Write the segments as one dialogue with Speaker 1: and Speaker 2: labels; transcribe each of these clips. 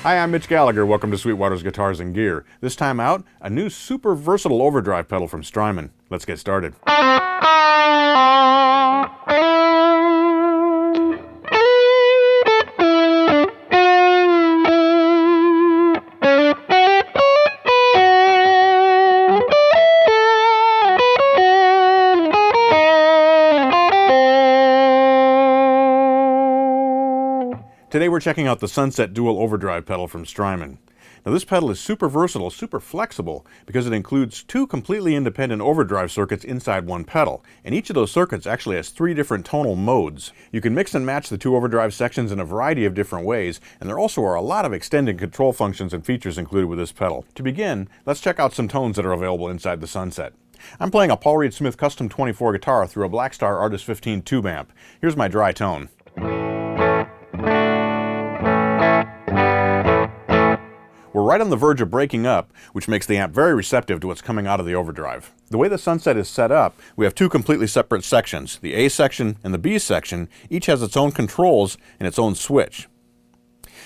Speaker 1: Hi, I'm Mitch Gallagher. Welcome to Sweetwater's Guitars and Gear. This time out, a new super versatile overdrive pedal from Strymon. Let's get started. Today we're checking out the Sunset Dual Overdrive pedal from Strymon. Now this pedal is super versatile, super flexible, because it includes two completely independent overdrive circuits inside one pedal, and each of those circuits actually has three different tonal modes. You can mix and match the two overdrive sections in a variety of different ways, and there also are a lot of extended control functions and features included with this pedal. To begin, let's check out some tones that are available inside the Sunset. I'm playing a Paul Reed Smith Custom 24 guitar through a Blackstar Artist 15 tube amp. Here's my dry tone. We're right on the verge of breaking up, which makes the amp very receptive to what's coming out of the overdrive. The way the Sunset is set up, we have two completely separate sections. The A section and the B section each has its own controls and its own switch.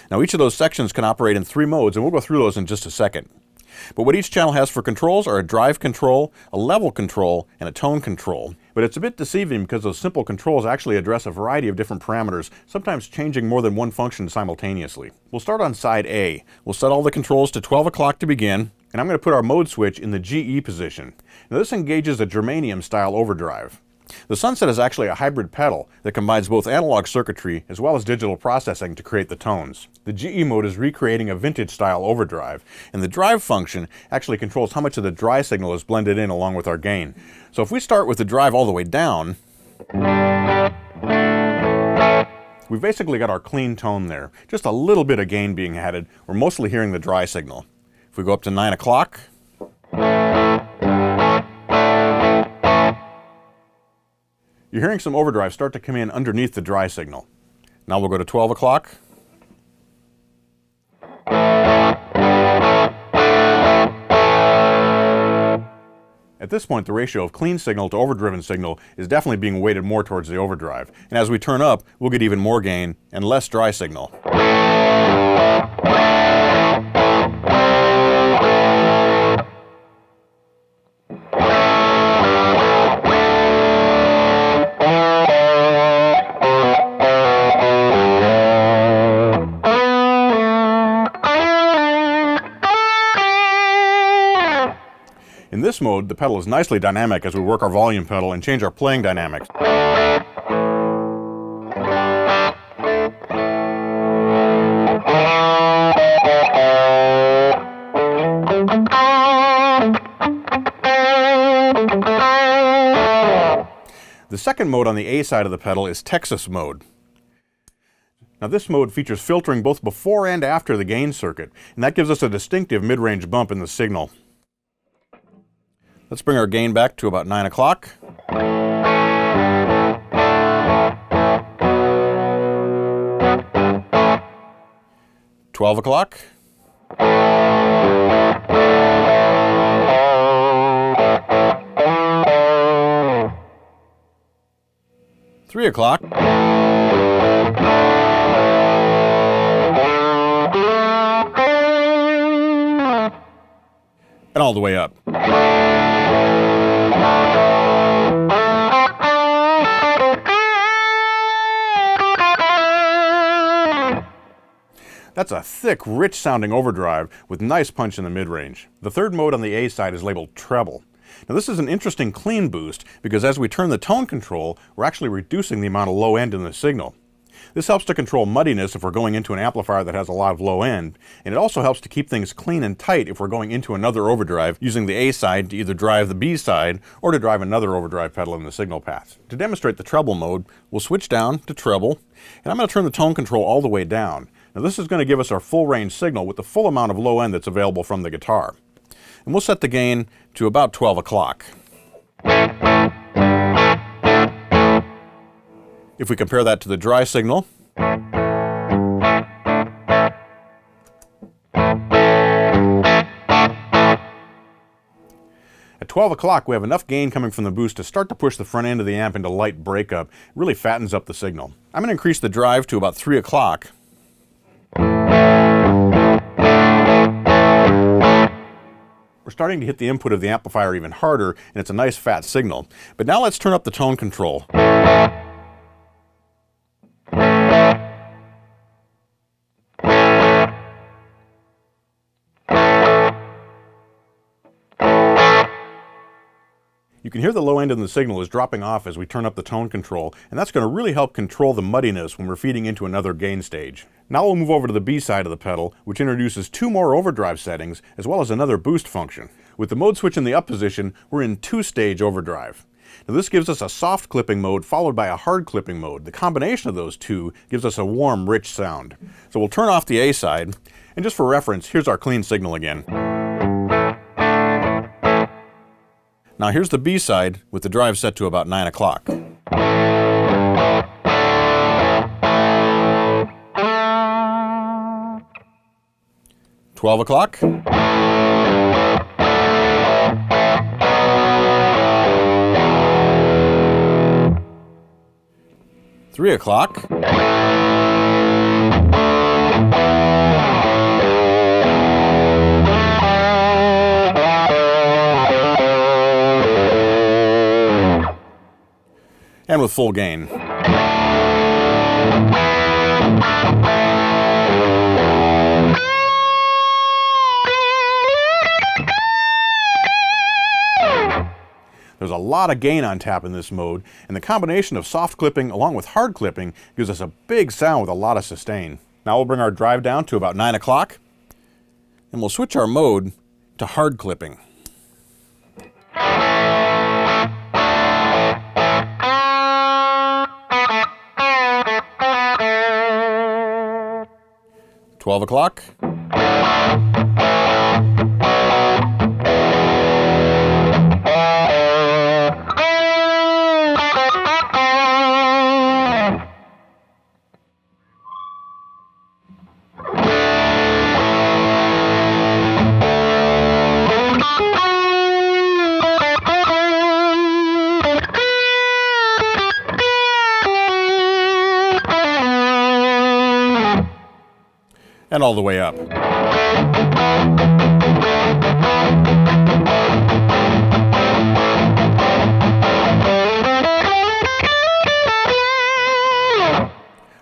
Speaker 1: Now each of those sections can operate in three modes, and we'll go through those in just a second. But what each channel has for controls are a drive control, a level control, and a tone control. But it's a bit deceiving because those simple controls actually address a variety of different parameters, sometimes changing more than one function simultaneously. We'll start on side A. We'll set all the controls to 12 o'clock to begin, and I'm going to put our mode switch in the GE position. Now this engages a germanium style overdrive. The Sunset is actually a hybrid pedal that combines both analog circuitry as well as digital processing to create the tones. The GE mode is recreating a vintage style overdrive, and the drive function actually controls how much of the dry signal is blended in along with our gain. So if we start with the drive all the way down, we've basically got our clean tone there. Just a little bit of gain being added. We're mostly hearing the dry signal. If we go up to 9 o'clock, you're hearing some overdrive start to come in underneath the dry signal. Now we'll go to 12 o'clock. At this point, the ratio of clean signal to overdriven signal is definitely being weighted more towards the overdrive. And as we turn up, we'll get even more gain and less dry signal. In this mode, the pedal is nicely dynamic as we work our volume pedal and change our playing dynamics. The second mode on the A side of the pedal is Texas mode. Now this mode features filtering both before and after the gain circuit, and that gives us a distinctive mid-range bump in the signal. Let's bring our gain back to about 9 o'clock. $12 o'clock. $3 o'clock. And all the way up. That's a thick, rich-sounding overdrive with nice punch in the mid-range. The third mode on the A side is labeled treble. Now this is an interesting clean boost because as we turn the tone control, we're actually reducing the amount of low end in the signal. This helps to control muddiness if we're going into an amplifier that has a lot of low end, and it also helps to keep things clean and tight if we're going into another overdrive using the A side to either drive the B side or to drive another overdrive pedal in the signal path. To demonstrate the treble mode, we'll switch down to treble, and I'm going to turn the tone control all the way down. Now this is going to give us our full range signal with the full amount of low end that's available from the guitar. And we'll set the gain to about 12 o'clock. If we compare that to the dry signal, at 12 o'clock we have enough gain coming from the boost to start to push the front end of the amp into light breakup. It really fattens up the signal. I'm going to increase the drive to about 3 o'clock. We're starting to hit the input of the amplifier even harder, and it's a nice fat signal. But now let's turn up the tone control. You can hear the low end of the signal is dropping off as we turn up the tone control, and that's going to really help control the muddiness when we're feeding into another gain stage. Now we'll move over to the B side of the pedal, which introduces 2 more overdrive settings, as well as another boost function. With the mode switch in the up position, we're in 2-stage overdrive. Now this gives us a soft clipping mode followed by a hard clipping mode. The combination of those two gives us a warm, rich sound. So we'll turn off the A side, and just for reference, here's our clean signal again. Now here's the B side with the drive set to about 9 o'clock. $12 o'clock. $3 o'clock. And with full gain. There's a lot of gain on tap in this mode, and the combination of soft clipping along with hard clipping gives us a big sound with a lot of sustain. Now we'll bring our drive down to about 9 o'clock, and we'll switch our mode to hard clipping. $12 o'clock. And all the way up.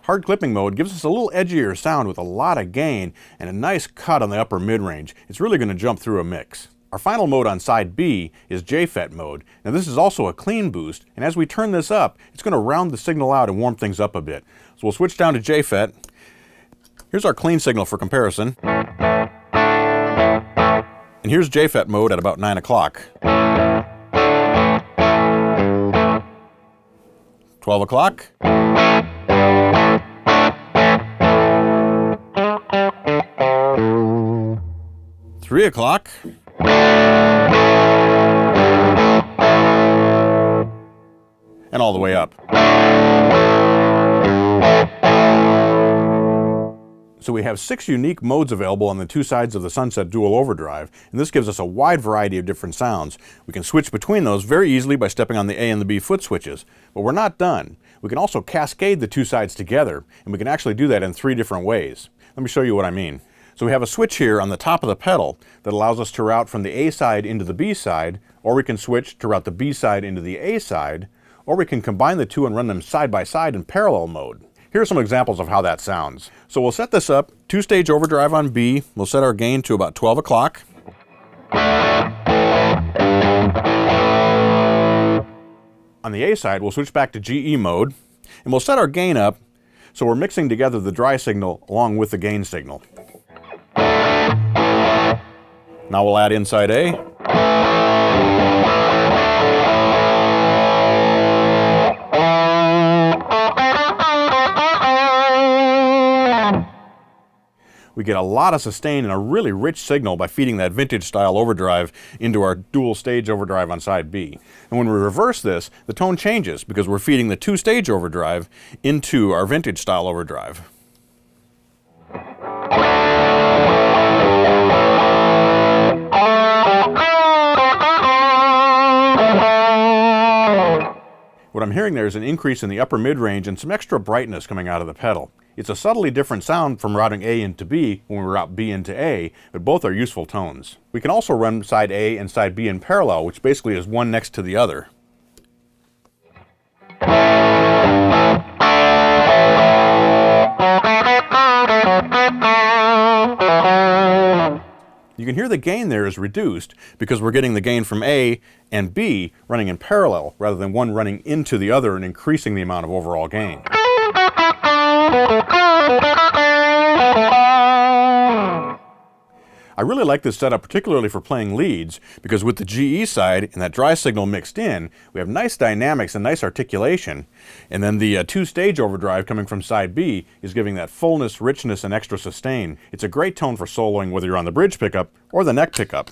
Speaker 1: Hard clipping mode gives us a little edgier sound with a lot of gain and a nice cut on the upper mid-range. It's really going to jump through a mix. Our final mode on side B is JFET mode. Now this is also a clean boost, and as we turn this up, it's going to round the signal out and warm things up a bit. So we'll switch down to JFET. Here's our clean signal for comparison. And here's JFET mode at about 9 o'clock. 12 o'clock. $3 o'clock. And all the way up. So we have 6 unique modes available on the 2 sides of the Sunset Dual Overdrive, and this gives us a wide variety of different sounds. We can switch between those very easily by stepping on the A and the B foot switches. But we're not done. We can also cascade the 2 sides together, and we can actually do that in 3 different ways. Let me show you what I mean. So we have a switch here on the top of the pedal that allows us to route from the A side into the B side, or we can switch to route the B side into the A side, or we can combine the 2 and run them side by side in parallel mode. Here are some examples of how that sounds. So we'll set this up, 2-stage overdrive on B. We'll set our gain to about 12 o'clock. On the A side, we'll switch back to GE mode, and we'll set our gain up so we're mixing together the dry signal along with the gain signal. Now we'll add inside A. We get a lot of sustain and a really rich signal by feeding that vintage style overdrive into our dual stage overdrive on side B. And when we reverse this, the tone changes because we're feeding the 2-stage overdrive into our vintage style overdrive. What I'm hearing there is an increase in the upper mid-range and some extra brightness coming out of the pedal. It's a subtly different sound from routing A into B when we route B into A, but both are useful tones. We can also run side A and side B in parallel, which basically is one next to the other. You can hear the gain there is reduced because we're getting the gain from A and B running in parallel rather than one running into the other and increasing the amount of overall gain. I really like this setup particularly for playing leads because with the GE side and that dry signal mixed in, we have nice dynamics and nice articulation. And then the two-stage overdrive coming from side B is giving that fullness, richness, and extra sustain. It's a great tone for soloing whether you're on the bridge pickup or the neck pickup.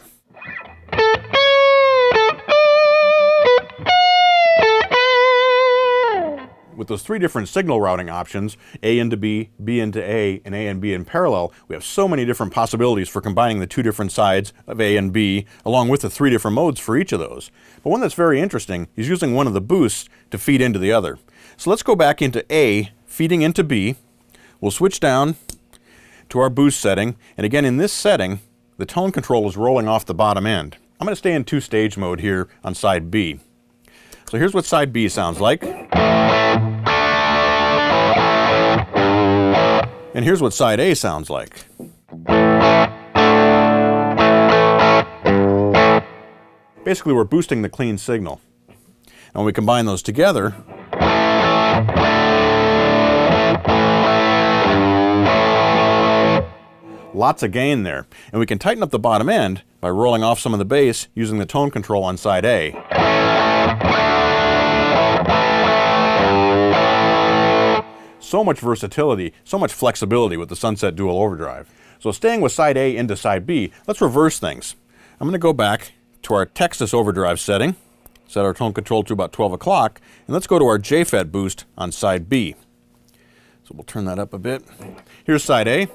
Speaker 1: With those three different signal routing options, A into B, B into A, and A and B in parallel, we have so many different possibilities for combining the two different sides of A and B, along with the three different modes for each of those. But one that's very interesting is using one of the boosts to feed into the other. So let's go back into A, feeding into B. We'll switch down to our boost setting, and again in this setting, the tone control is rolling off the bottom end. I'm going to stay in two-stage mode here on side B. So here's what side B sounds like. And here's what side A sounds like. Basically, we're boosting the clean signal. And when we combine those together, lots of gain there. And we can tighten up the bottom end by rolling off some of the bass using the tone control on side A. So much versatility, so much flexibility with the Sunset Dual Overdrive. So staying with side A into side B, let's reverse things. I'm going to go back to our Texas Overdrive setting, set our tone control to about 12 o'clock, and let's go to our JFET boost on side B. So we'll turn that up a bit. Here's side A.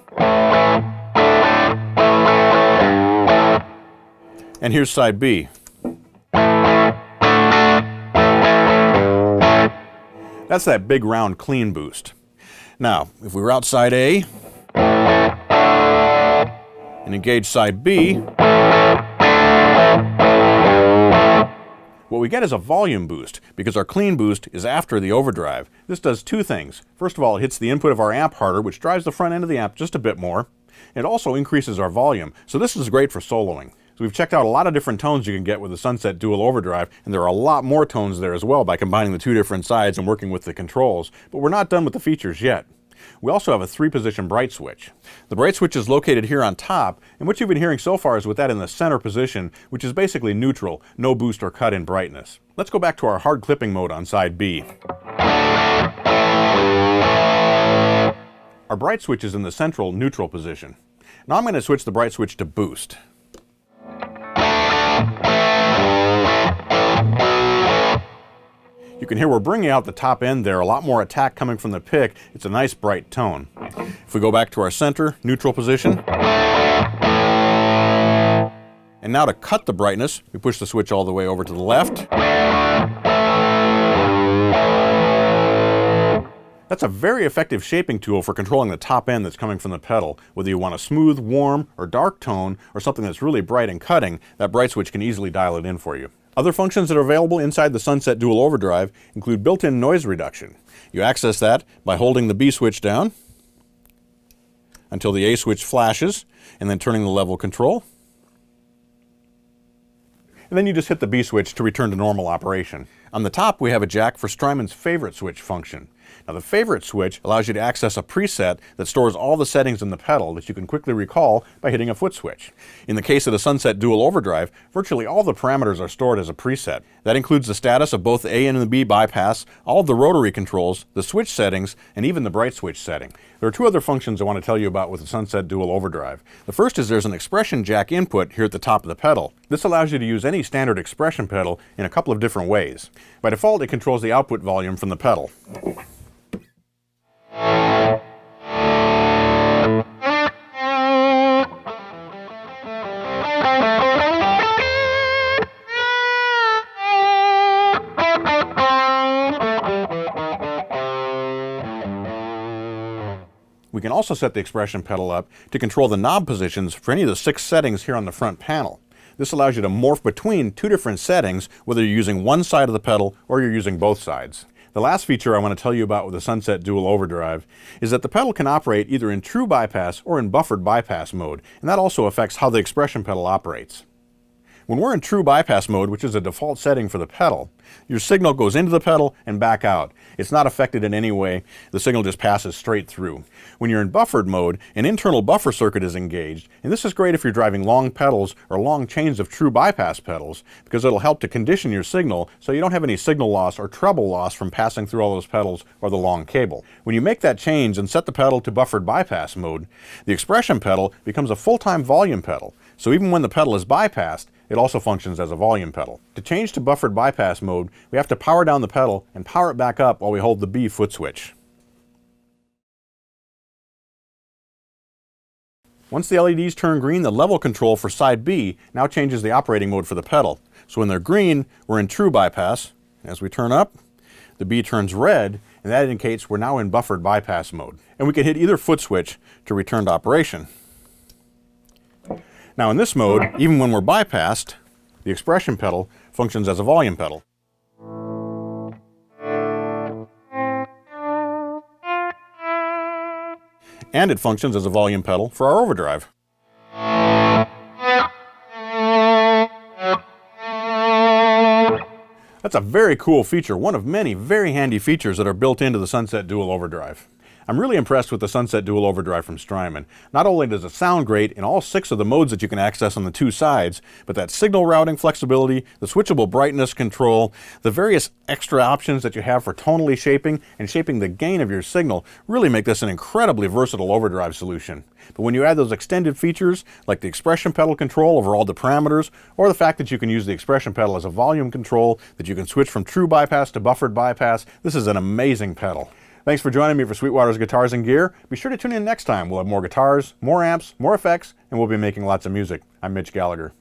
Speaker 1: And here's side B. That's that big round clean boost. Now, if we route side A and engage side B, what we get is a volume boost because our clean boost is after the overdrive. This does two things. First of all, it hits the input of our amp harder, which drives the front end of the amp just a bit more. It also increases our volume, so this is great for soloing. So we've checked out a lot of different tones you can get with the Sunset Dual Overdrive, and there are a lot more tones there as well by combining the two different sides and working with the controls, but we're not done with the features yet. We also have a 3-position bright switch. The bright switch is located here on top, and what you've been hearing so far is with that in the center position, which is basically neutral, no boost or cut in brightness. Let's go back to our hard clipping mode on side B. Our bright switch is in the central neutral position. Now I'm going to switch the bright switch to boost. You can hear we're bringing out the top end there, a lot more attack coming from the pick. It's a nice bright tone. If we go back to our center, neutral position. And now to cut the brightness, we push the switch all the way over to the left. That's a very effective shaping tool for controlling the top end that's coming from the pedal. Whether you want a smooth, warm, or dark tone, or something that's really bright and cutting, that bright switch can easily dial it in for you. Other functions that are available inside the Sunset Dual Overdrive include built-in noise reduction. You access that by holding the B switch down until the A switch flashes, and then turning the level control. And then you just hit the B switch to return to normal operation. On the top, we have a jack for Strymon's favorite switch function. Now the favorite switch allows you to access a preset that stores all the settings in the pedal that you can quickly recall by hitting a foot switch. In the case of the Sunset Dual Overdrive, virtually all the parameters are stored as a preset. That includes the status of both the A and the B bypass, all of the rotary controls, the switch settings, and even the bright switch setting. There are two other functions I want to tell you about with the Sunset Dual Overdrive. The first is there's an expression jack input here at the top of the pedal. This allows you to use any standard expression pedal in a couple of different ways. By default, it controls the output volume from the pedal. We can also set the expression pedal up to control the knob positions for any of the 6 settings here on the front panel. This allows you to morph between 2 different settings, whether you're using one side of the pedal or you're using both sides. The last feature I want to tell you about with the Sunset Dual Overdrive is that the pedal can operate either in true bypass or in buffered bypass mode, and that also affects how the expression pedal operates. When we're in true bypass mode, which is a default setting for the pedal, your signal goes into the pedal and back out. It's not affected in any way. The signal just passes straight through. When you're in buffered mode, an internal buffer circuit is engaged, and this is great if you're driving long pedals or long chains of true bypass pedals, because it'll help to condition your signal so you don't have any signal loss or treble loss from passing through all those pedals or the long cable. When you make that change and set the pedal to buffered bypass mode, the expression pedal becomes a full-time volume pedal. So even when the pedal is bypassed, it also functions as a volume pedal. To change to buffered bypass mode, we have to power down the pedal and power it back up while we hold the B foot switch. Once the LEDs turn green, the level control for side B now changes the operating mode for the pedal. So when they're green, we're in true bypass. As we turn up, the B turns red, and that indicates we're now in buffered bypass mode. And we can hit either foot switch to return to operation. Now in this mode, even when we're bypassed, the expression pedal functions as a volume pedal. And it functions as a volume pedal for our overdrive. That's a very cool feature, one of many very handy features that are built into the Sunset Dual Overdrive. I'm really impressed with the Sunset Dual Overdrive from Strymon. Not only does it sound great in all 6 of the modes that you can access on the 2 sides, but that signal routing flexibility, the switchable brightness control, the various extra options that you have for tonally shaping and shaping the gain of your signal really make this an incredibly versatile overdrive solution. But when you add those extended features like the expression pedal control over all the parameters, or the fact that you can use the expression pedal as a volume control, that you can switch from true bypass to buffered bypass, this is an amazing pedal. Thanks for joining me for Sweetwater's Guitars and Gear. Be sure to tune in next time. We'll have more guitars, more amps, more effects, and we'll be making lots of music. I'm Mitch Gallagher.